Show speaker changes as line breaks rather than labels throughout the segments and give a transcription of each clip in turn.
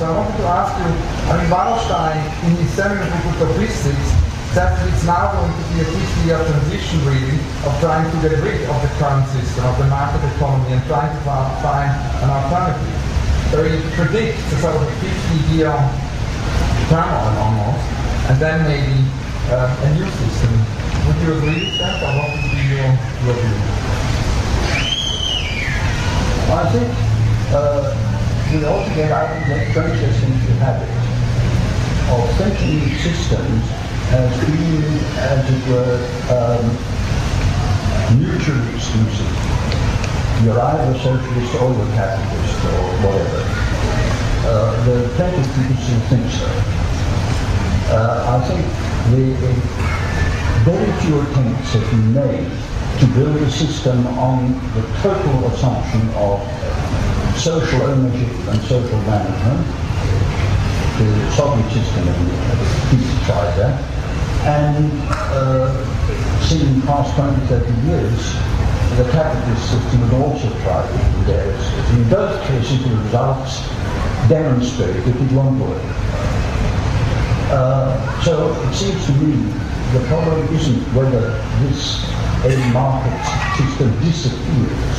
So I wanted to ask you, I mean, Wallerstein, in his seminal book of physics, says that it's now going to be a 50-year transition, really, of trying to get rid of the current system, of the market economy, and trying to find an alternative. So he predicts a sort of 50-year turmoil almost, and then maybe a new system. Would you agree with that, or what would be your view?
I think we ought to get out of that process into habit of thinking systems as being, as it were, mutually exclusive. You're either socialist or you're capitalist or whatever. There are plenty of people who think so. I think very few attempts have been made to build a system on the total assumption of social ownership and social management. The Soviet system tried that, and seen in the past 20, 30 years, the capitalist system had also tried it in various ways. In both cases, the results demonstrate that it won't work. So it seems to me the problem isn't whether this market system disappears,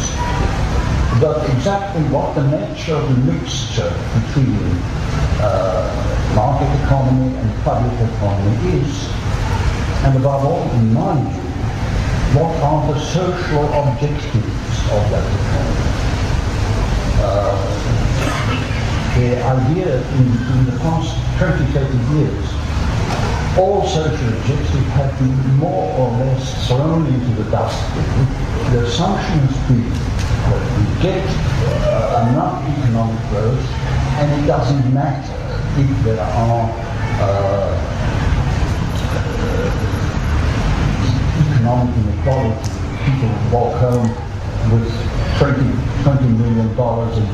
but exactly what the nature of the mixture between market economy and public economy is, and above all, in my view, what are the social objectives of that economy. The idea in the past 20, 30 years, all social objectives have been more or less thrown into the dustbin. The assumption has been that we get enough economic growth, and it doesn't matter if there are economic inequality. People walk home with $20 million a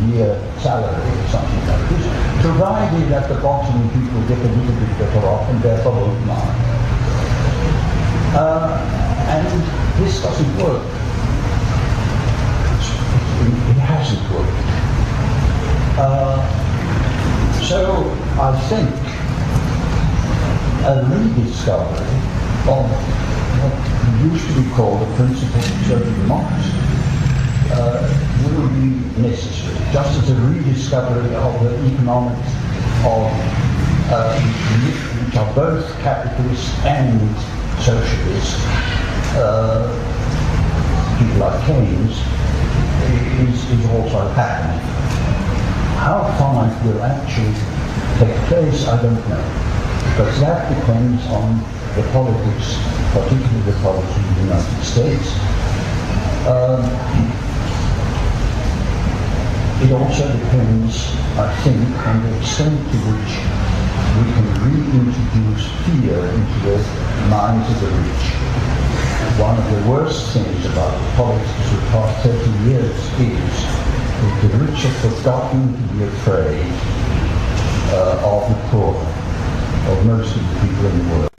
year salary or something like this, provided at the bottom people get a little bit better off and therefore won't mind. And this doesn't work. It hasn't worked. So I think a rediscovery of what used to be called the principles of social democracy will be necessary, just as a rediscovery of the economics of which are both capitalist and socialist, people like Keynes, is also happening. How far it will actually take place, I don't know, because that depends on the politics, particularly the politics of the United States. It also depends, I think, on the extent to which we can reintroduce fear into the minds of the rich. One of the worst things about the politics of the past 30 years is that the rich have forgotten to be afraid of the poor, of most of the people in the world.